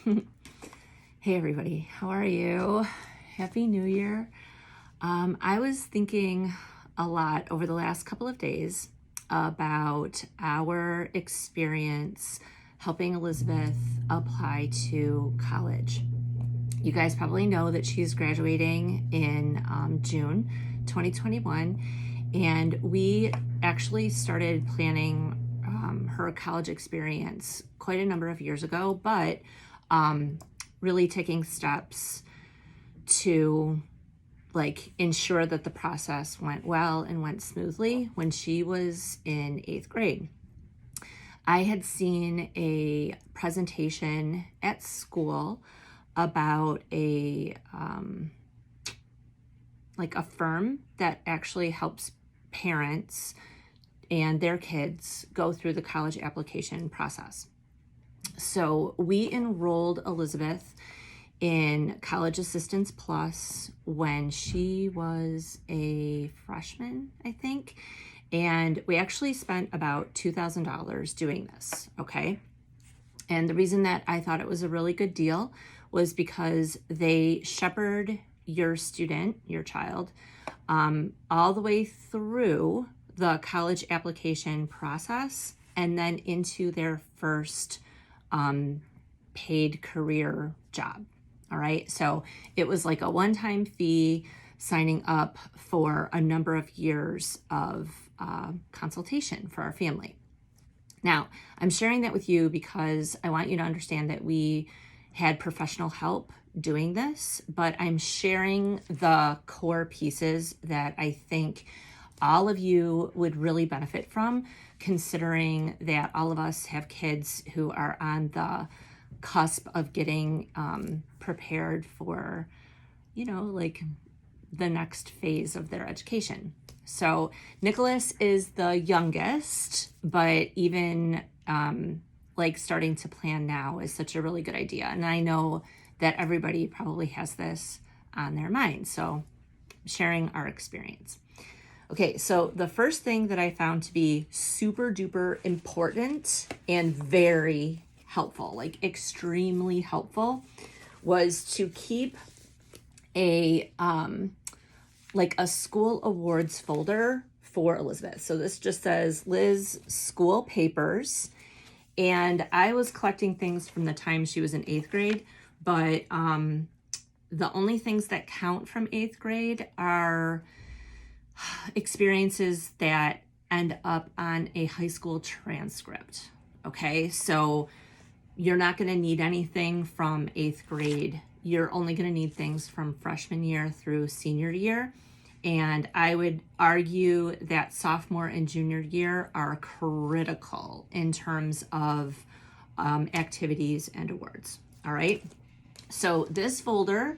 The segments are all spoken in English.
Hey everybody, how are you? Happy New Year. I was thinking a lot over the last couple of days about our experience helping Elizabeth apply to college. You guys probably know that she's graduating in June 2021, and we actually started planning her college experience quite a number of years ago, but really taking steps to ensure that the process went well and went smoothly when she was in 8th grade. I had seen a presentation at school about a firm that actually helps parents and their kids go through the college application process. So we enrolled Elizabeth in College Assistance Plus when she was a freshman, I think. And we actually spent about $2,000 doing this, okay? And the reason that I thought it was a really good deal was because they shepherd your student, your child, all the way through the college application process and then into their first paid career job. All right. So it was like a one-time fee signing up for a number of years of consultation for our family. Now, I'm sharing that with you because I want you to understand that we had professional help doing this, but I'm sharing the core pieces that I think all of you would really benefit from, considering that all of us have kids who are on the cusp of getting prepared for, the next phase of their education. So Nicholas is the youngest, but even starting to plan now is such a really good idea. And I know that everybody probably has this on their mind. So sharing our experience. Okay, so the first thing that I found to be super duper important and very helpful, extremely helpful, was to keep a school awards folder for Elizabeth. So this just says Liz School Papers. And I was collecting things from the time she was in 8th grade, but the only things that count from 8th grade are experiences that end up on a high school transcript. Okay, so you're not going to need anything from 8th grade. You're only going to need things from freshman year through senior year. And I would argue that sophomore and junior year are critical in terms of activities and awards. All right. So this folder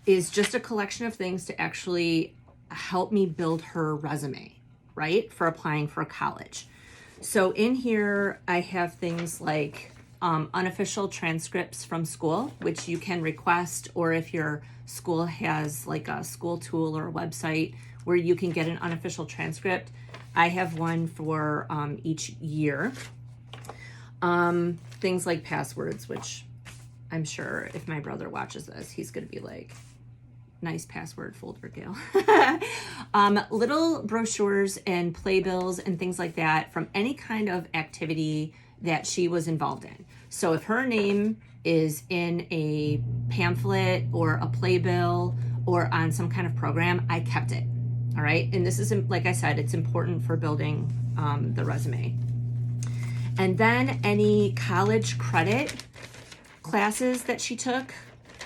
is just a collection of things to actually help me build her resume, right, for applying for college. So in here, I have things like unofficial transcripts from school, which you can request, or if your school has like a school tool or a website where you can get an unofficial transcript. I have one for each year. Things like passwords, which I'm sure if my brother watches this, he's going to be like, nice password folder, Gail. Little brochures and playbills and things like that from any kind of activity that she was involved in. So if her name is in a pamphlet or a playbill or on some kind of program, I kept it. All right. And this is, like I said, it's important for building the resume. And then any college credit classes that she took,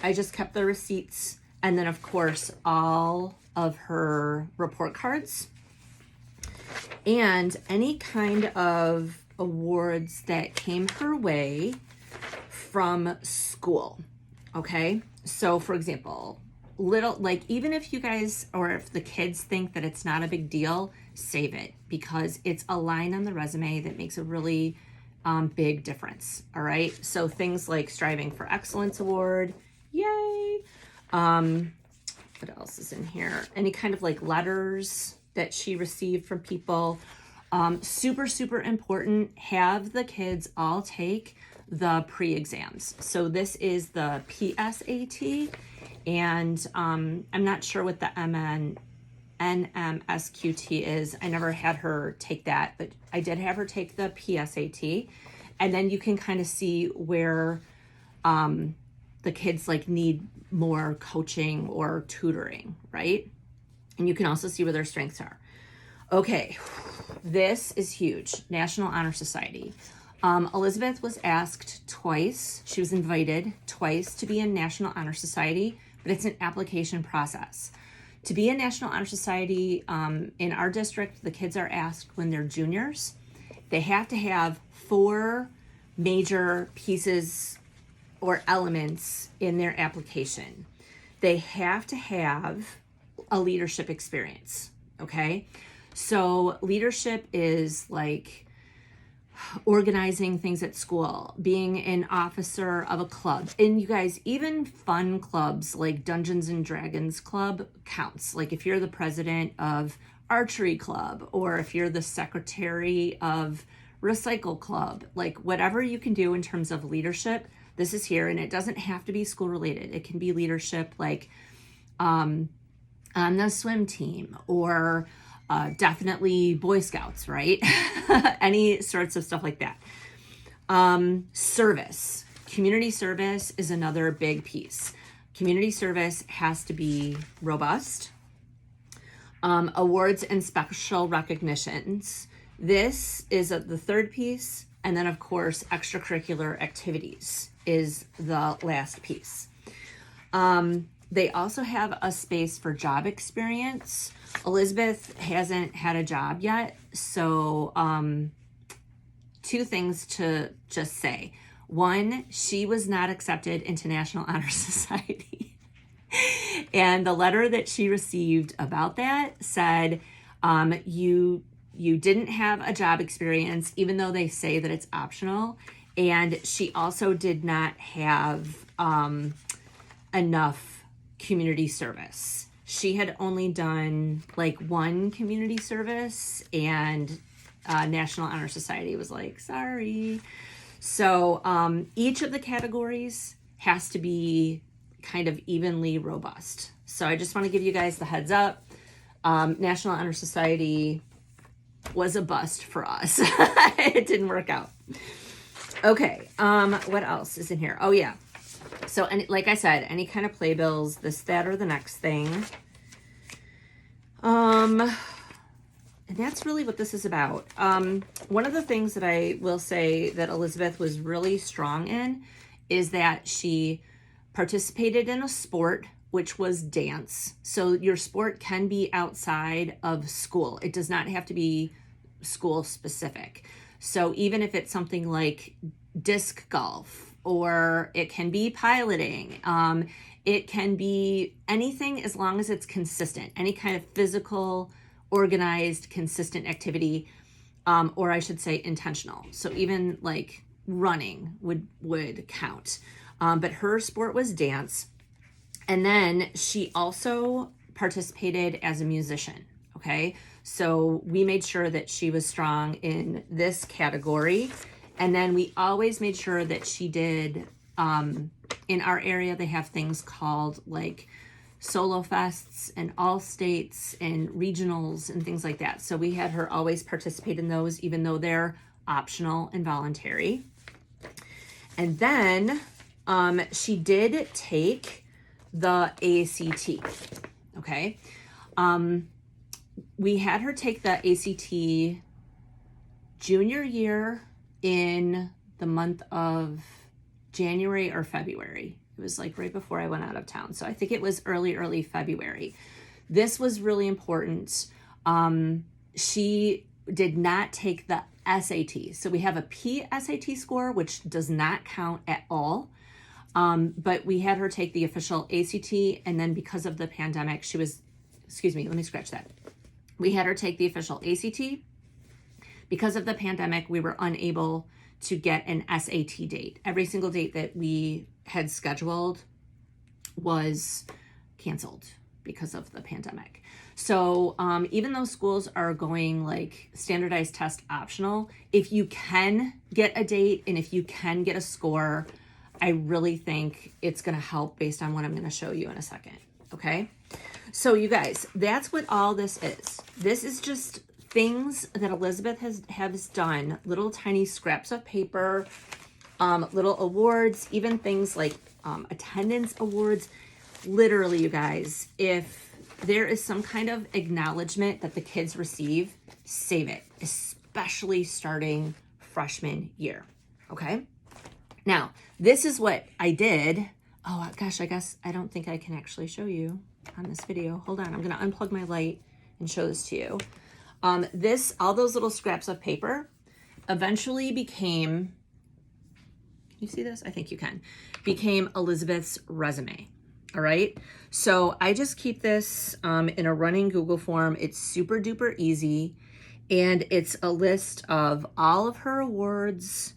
I just kept the receipts. And then, of course, all of her report cards and any kind of awards that came her way from school. Okay. So for example, even if you guys, or if the kids think that it's not a big deal, save it, because it's a line on the resume that makes a really big difference. All right. So things like Striving for Excellence Award. Yay. What else is in here? Any kind of letters that she received from people. Super, super important. Have the kids all take the pre-exams. So this is the PSAT, and I'm not sure what the NMSQT is. I never had her take that, but I did have her take the PSAT. And then you can kind of see where the kids like need more coaching or tutoring, right? And you can also see where their strengths are. Okay, this is huge. National Honor Society. Elizabeth was asked twice, she was invited twice to be in National Honor Society, but it's an application process. To be in National Honor Society, in our district, the kids are asked when they're juniors. They have to have 4 major pieces or elements in their application. They have to have a leadership experience, okay? So leadership is like organizing things at school, being an officer of a club. And you guys, even fun clubs like Dungeons and Dragons Club counts. Like if you're the president of Archery Club, or if you're the secretary of Recycle Club, like whatever you can do in terms of leadership, this is here. And it doesn't have to be school related. It can be leadership like on the swim team, or definitely Boy Scouts, right? Any sorts of stuff like that. Service. Community service is another big piece. Community service has to be robust. Awards and special recognitions. This is the third piece. And then, of course, extracurricular activities is the last piece. They also have a space for job experience. Elizabeth hasn't had a job yet, so 2 things to just say. 1, she was not accepted into National Honor Society. And the letter that she received about that said, you didn't have a job experience, even though they say that it's optional. And she also did not have enough community service. She had only done like 1 community service, and National Honor Society was like, sorry. So each of the categories has to be kind of evenly robust. So I just want to give you guys the heads up. National Honor Society was a bust for us. It didn't work out. Okay, what else is in here? Oh yeah. So, and like I said, any kind of playbills, this, that, or the next thing. And that's really what this is about. One of the things that I will say that Elizabeth was really strong in is that she participated in a sport, which was dance. So your sport can be outside of school. It does not have to be school specific. So even if it's something like disc golf, or it can be piloting, it can be anything as long as it's consistent, any kind of physical, organized, consistent activity, or I should say intentional. So even like running would count. But her sport was dance. And then she also participated as a musician, okay? So we made sure that she was strong in this category. And then we always made sure that she did, in our area, they have things called like solo fests and all states and regionals and things like that. So we had her always participate in those, even though they're optional and voluntary. And then she did take the ACT, okay? We had her take the ACT junior year in the month of January or February. It was like right before I went out of town. So I think it was early February. This was really important. She did not take the SAT. So we have a PSAT score, which does not count at all. But we had her take the official ACT, and then because of the pandemic, let me scratch that. We had her take the official ACT. Because of the pandemic, we were unable to get an SAT date. Every single date that we had scheduled was canceled. because of the pandemic. So even though schools are going like standardized test optional, if you can get a date and if you can get a score, I really think it's going to help based on what I'm going to show you in a second. Okay. So you guys, that's what all this is. This is just things that Elizabeth has done, little tiny scraps of paper, little awards, even things like attendance awards. Literally, you guys, if there is some kind of acknowledgement that the kids receive, save it, especially starting freshman year. Okay. Now, this is what I did. Oh gosh, I guess I don't think I can actually show you on this video. Hold on, I'm gonna unplug my light and show this to you. All those little scraps of paper eventually became, can you see this? I think you can, became Elizabeth's resume. All right, so I just keep this in a running Google form. It's super duper easy, and it's a list of all of her awards,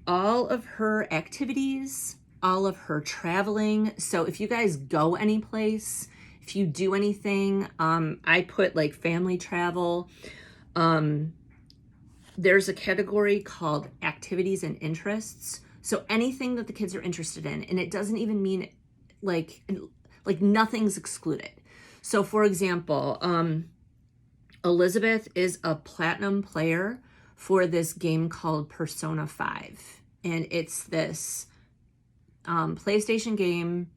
all of her activities, all of her traveling. So if you guys go any place, if you do anything, I put like family travel. There's a category called activities and interests. So anything that the kids are interested in, and it doesn't even mean like nothing's excluded. So for example, Elizabeth is a platinum player for this game called Persona 5. And it's this PlayStation game.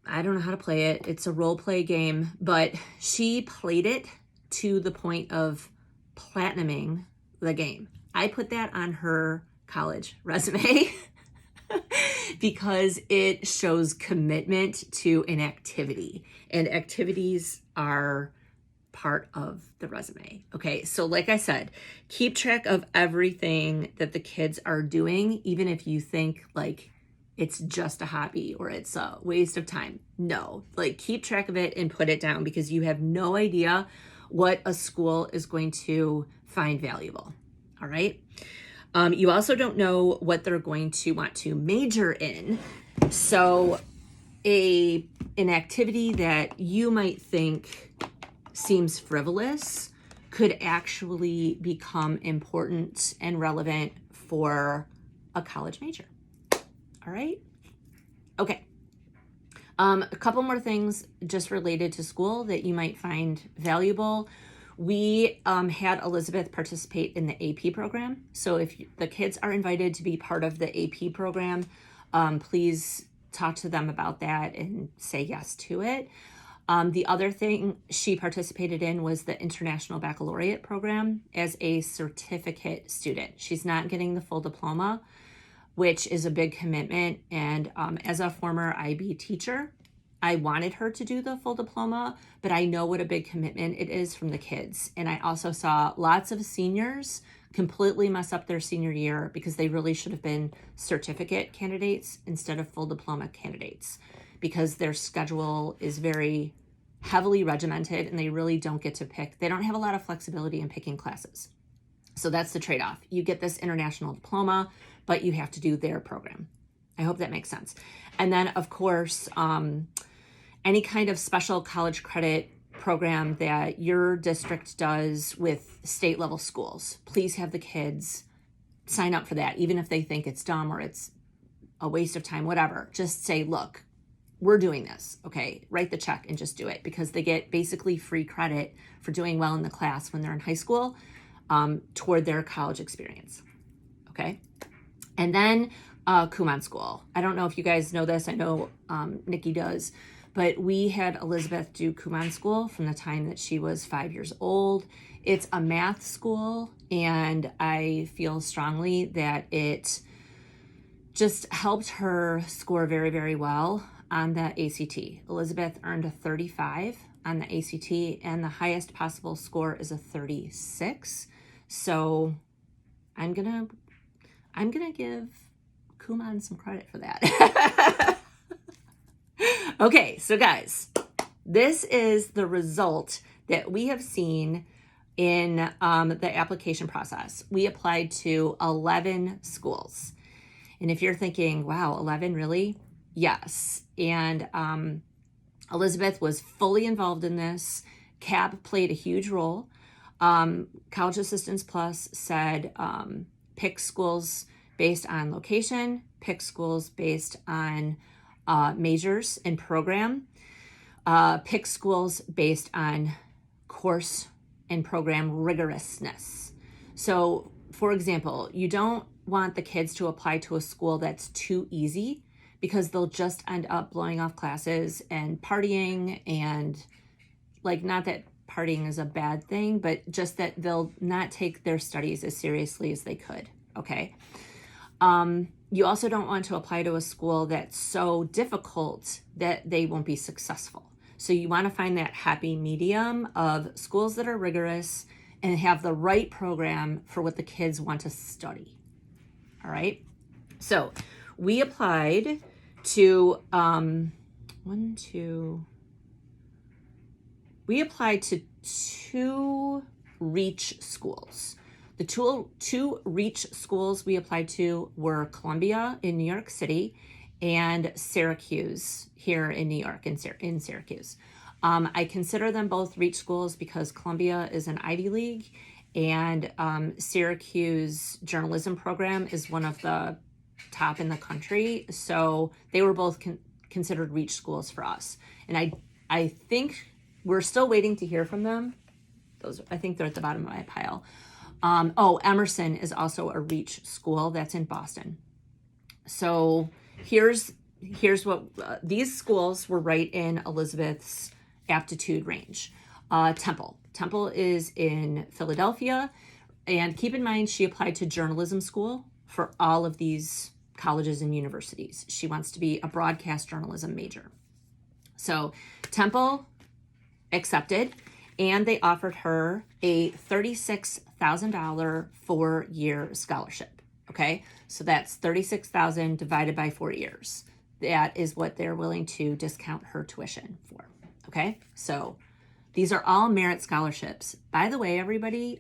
I don't know how to play it. It's a role play game, but she played it to the point of platinuming the game. I put that on her college resume because it shows commitment to an activity, and activities are part of the resume. Okay, so like I said, keep track of everything that the kids are doing, even if you think like it's just a hobby or it's a waste of time. No, like keep track of it and put it down, because you have no idea what a school is going to find valuable. All right. You also don't know what they're going to want to major in. So an activity that you might think seems frivolous could actually become important and relevant for a college major. All right. Okay. A couple more things just related to school that you might find valuable. We had Elizabeth participate in the AP program. So if the kids are invited to be part of the AP program, please talk to them about that and say yes to it. The other thing she participated in was the International Baccalaureate program as a certificate student. She's not getting the full diploma, which is a big commitment. And as a former IB teacher, I wanted her to do the full diploma, but I know what a big commitment it is from the kids. And I also saw lots of seniors completely mess up their senior year because they really should have been certificate candidates instead of full diploma candidates, because their schedule is very heavily regimented and they really don't get to pick. They don't have a lot of flexibility in picking classes. So that's the trade-off. You get this international diploma, but you have to do their program. I hope that makes sense. And then, of course, any kind of special college credit program that your district does with state level schools, please have the kids sign up for that, even if they think it's dumb or it's a waste of time, whatever. Just say, look, we're doing this, okay? Write the check and just do it, because they get basically free credit for doing well in the class when they're in high school toward their college experience, okay? And then Kumon School. I don't know if you guys know this. I know Nikki does. But we had Elizabeth do Kumon School from the time that she was 5 years old. It's a math school, and I feel strongly that it just helped her score very, very well on the ACT. Elizabeth earned a 35 on the ACT, and the highest possible score is a 36. So I'm gonna give Kumon some credit for that. Okay, so guys, this is the result that we have seen in the application process. We applied to 11 schools. And if you're thinking, wow, 11 really? Yes. And Elizabeth was fully involved in this. CAB played a huge role. College Assistance Plus said pick schools based on location, pick schools based on majors and program, pick schools based on course and program rigorousness. So, for example, you don't want the kids to apply to a school that's too easy, because they'll just end up blowing off classes and partying, and like, not that partying is a bad thing, but just that they'll not take their studies as seriously as they could, okay? You also don't want to apply to a school that's so difficult that they won't be successful. So you want to find that happy medium of schools that are rigorous and have the right program for what the kids want to study. All right. So we applied to we applied to 2 REACH schools. The two REACH schools we applied to were Columbia in New York City and Syracuse here in New York, in Syracuse. I consider them both REACH schools because Columbia is an Ivy League, and Syracuse journalism program is one of the top in the country. So they were both considered REACH schools for us. And I think we're still waiting to hear from them. I think they're at the bottom of my pile. Emerson is also a REACH school that's in Boston. So here's what these schools were right in Elizabeth's aptitude range. Temple is in Philadelphia, and keep in mind she applied to journalism school for all of these colleges and universities. She wants to be a broadcast journalism major. So Temple accepted, and they offered her a $36,000 4-year scholarship. Okay, so that's $36,000 divided by 4 years. That is what they're willing to discount her tuition for. Okay, so these are all merit scholarships. By the way, everybody,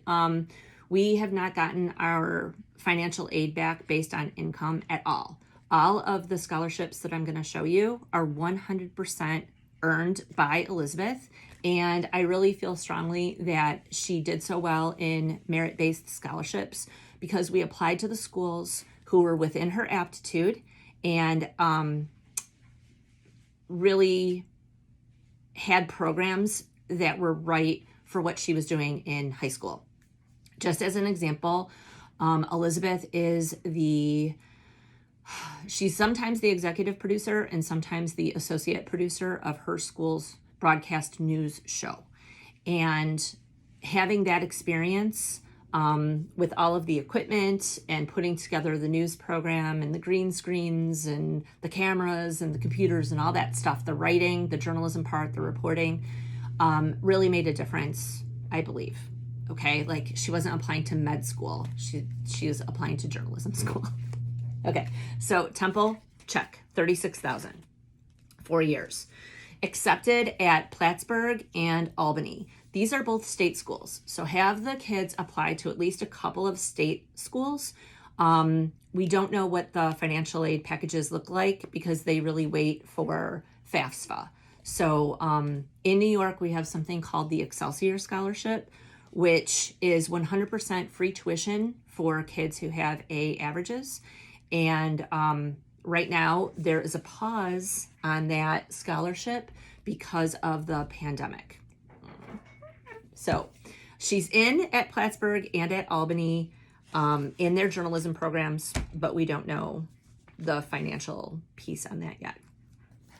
we have not gotten our financial aid back based on income at all. All of the scholarships that I'm going to show you are 100% earned by Elizabeth, and I really feel strongly that she did so well in merit-based scholarships because we applied to the schools who were within her aptitude and really had programs that were right for what she was doing in high school. Just as an example, Elizabeth is she's sometimes the executive producer and sometimes the associate producer of her school's broadcast news show. And having that experience with all of the equipment and putting together the news program and the green screens and the cameras and the computers and all that stuff, the writing, the journalism part, the reporting, really made a difference, I believe. Okay, like she wasn't applying to med school. She was applying to journalism school. Okay, so Temple, check, $36,000, 4 years. Accepted at Plattsburgh and Albany. These are both state schools. So have the kids apply to at least a couple of state schools. We don't know what the financial aid packages look like because they really wait for FAFSA. So in New York, we have something called the Excelsior Scholarship, which is 100% free tuition for kids who have A averages. And right now, there is a pause on that scholarship because of the pandemic. So she's in at Plattsburgh and at Albany in their journalism programs, but we don't know the financial piece on that yet.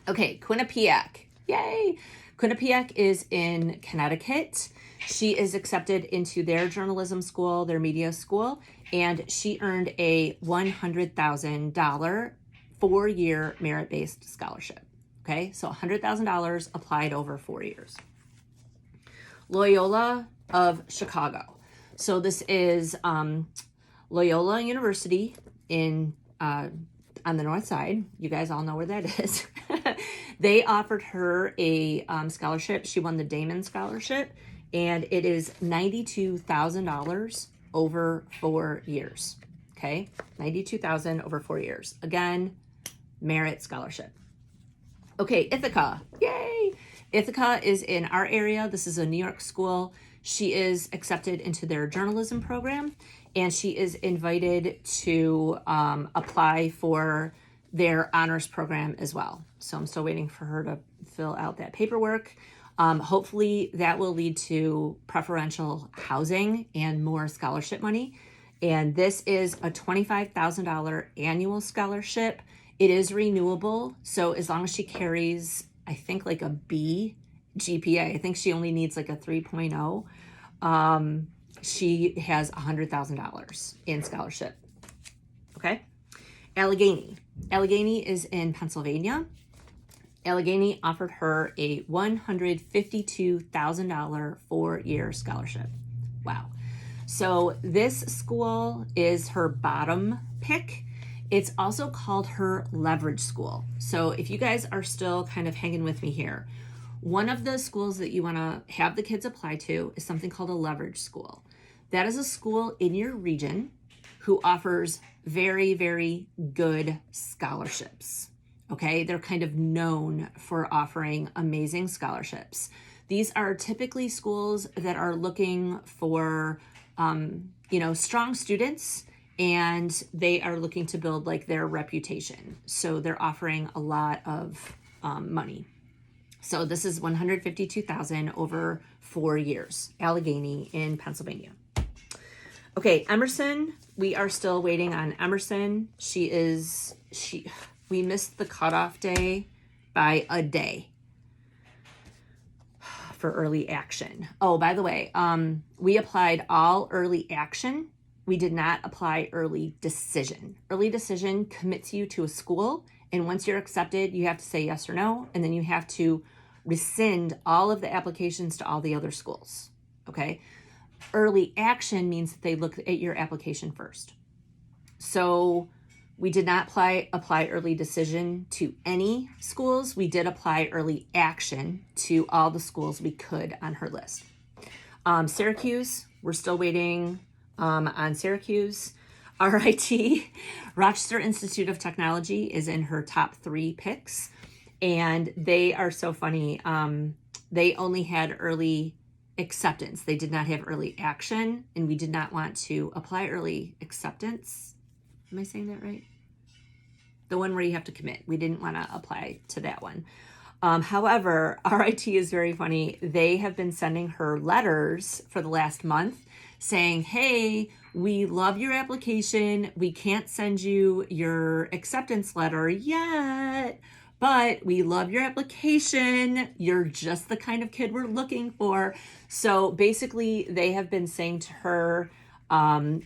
Okay, Quinnipiac. Yay! Quinnipiac is in Connecticut. She is accepted into their journalism school, their media school, and she earned a $100,000 4-year merit-based scholarship. Okay, so $100,000 applied over 4 years. Loyola of Chicago. So this is Loyola University in on the north side. You guys all know where that is. They offered her a scholarship. She won the Damon Scholarship, and it is $92,000 over 4 years. Okay, $92,000 over 4 years. Again, merit scholarship. Okay, Ithaca. Yay! Ithaca is in our area. This is a New York school. She is accepted into their journalism program, and she is invited to apply for their honors program as well. So I'm still waiting for her to fill out that paperwork. Hopefully that will lead to preferential housing and more scholarship money. And this is a $25,000 annual scholarship. It is renewable. So as long as she carries, I think, like a B GPA, I think she only needs like a 3.0. She has $100,000 in scholarship. Okay. Allegheny. Allegheny is in Pennsylvania. Allegheny offered her a $152,000 4-year scholarship. Wow. So this school is her bottom pick. It's also called her leverage school. So if you guys are still kind of hanging with me here, one of the schools that you want to have the kids apply to is something called a leverage school. That is a school in your region who offers very, very good scholarships. Okay, they're kind of known for offering amazing scholarships. These are typically schools that are looking for, strong students, and they are looking to build like their reputation. So they're offering a lot of money. So this is $152,000 over 4 years. Allegheny in Pennsylvania. Okay, Emerson. We are still waiting on Emerson. We missed the cutoff day by a day for early action. Oh, by the way, we applied all early action. We did not apply early decision. Early decision commits you to a school, and once you're accepted, you have to say yes or no, and then you have to rescind all of the applications to all the other schools. Okay? Early action means that they look at your application first. So we did not apply early decision to any schools. We did apply early action to all the schools we could on her list. Syracuse, we're still waiting on Syracuse. RIT, Rochester Institute of Technology, is in her top 3 picks. And they are so funny. They only had early acceptance. They did not have early action, and we did not want to apply early acceptance. Am I saying that right? The one where you have to commit. We didn't want to apply to that one. However, RIT is very funny. They have been sending her letters for the last month saying, hey, we love your application. We can't send you your acceptance letter yet, but we love your application. You're just the kind of kid we're looking for. So basically, they have been saying to her,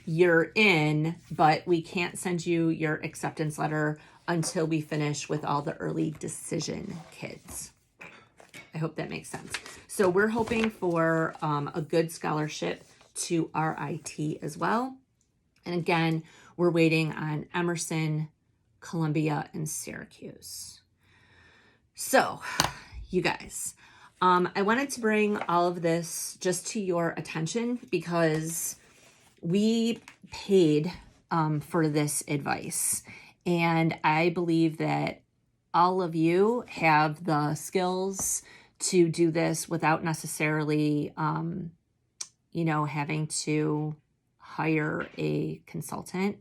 you're in, but we can't send you your acceptance letter until we finish with all the early decision kids. I hope that makes sense. So we're hoping for a good scholarship to RIT as well. And again, we're waiting on Emerson, Columbia, and Syracuse. So, you guys, I wanted to bring all of this just to your attention because we paid for this advice. And I believe that all of you have the skills to do this without necessarily, having to hire a consultant.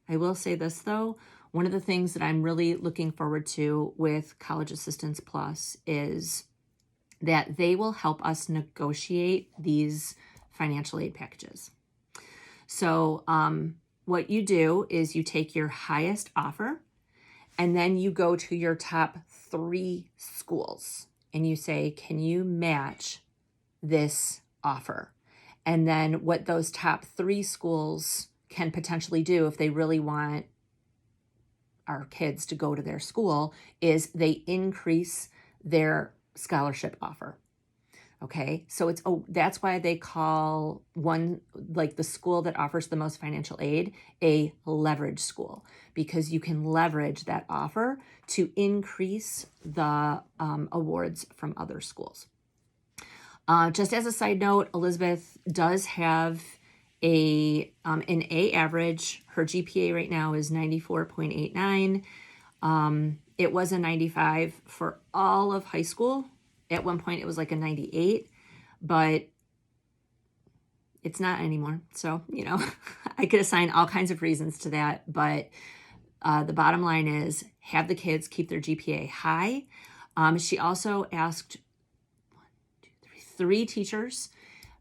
I will say this, though. One of the things that I'm really looking forward to with College Assistance Plus is that they will help us negotiate these financial aid packages. So what you do is you take your highest offer and then you go to your top 3 schools and you say, can you match this offer? And then what those top 3 schools can potentially do if they really want our kids to go to their school is they increase their scholarship offer. Okay, so that's why they call one, like the school that offers the most financial aid, a leverage school, because you can leverage that offer to increase the awards from other schools. Just as a side note, Elizabeth does have an A average. Her GPA right now is 94.89. It was a 95 for all of high school. At one point, it was like a 98, but it's not anymore. So, I could assign all kinds of reasons to that, but the bottom line is have the kids keep their GPA high. She also asked 3 teachers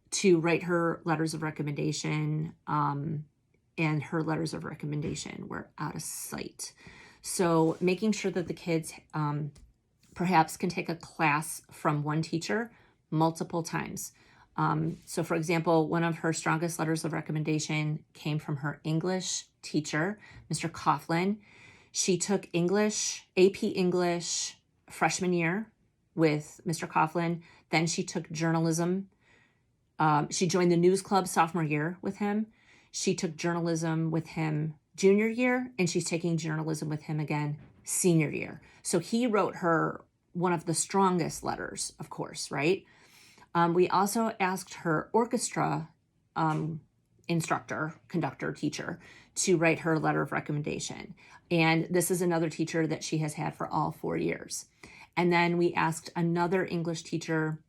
to write her letters of recommendation, and her letters of recommendation were out of sight. So making sure that the kids perhaps can take a class from one teacher multiple times. So for example, one of her strongest letters of recommendation came from her English teacher, Mr. Coughlin. She took AP English freshman year with Mr. Coughlin. Then she took journalism. She joined the news club sophomore year with him. She took journalism with him junior year, and she's taking journalism with him again senior year. So he wrote her one of the strongest letters, of course, right? We also asked her orchestra instructor, conductor, teacher to write her letter of recommendation. And this is another teacher that she has had for all 4 years. And then we asked another English teacher,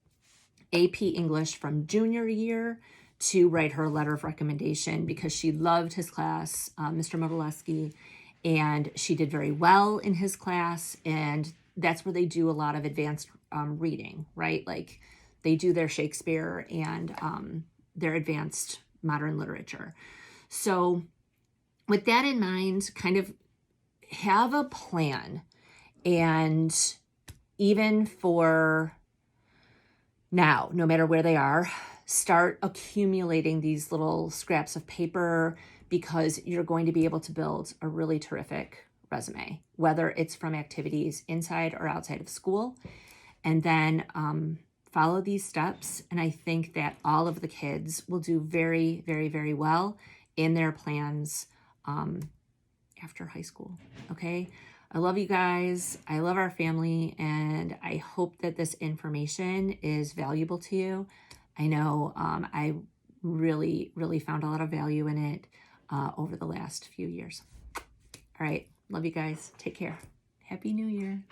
AP English from junior year, to write her letter of recommendation because she loved his class, Mr. Modelewski, and she did very well in his class. And that's where they do a lot of advanced reading, right? Like they do their Shakespeare and their advanced modern literature. So with that in mind, kind of have a plan. And even for now, no matter where they are, start accumulating these little scraps of paper because you're going to be able to build a really terrific resume, whether it's from activities inside or outside of school. And then follow these steps. And I think that all of the kids will do very, very, very well in their plans after high school. Okay. I love you guys. I love our family. And I hope that this information is valuable to you. I know I really, really found a lot of value in it over the last few years. All right. Love you guys. Take care. Happy New Year.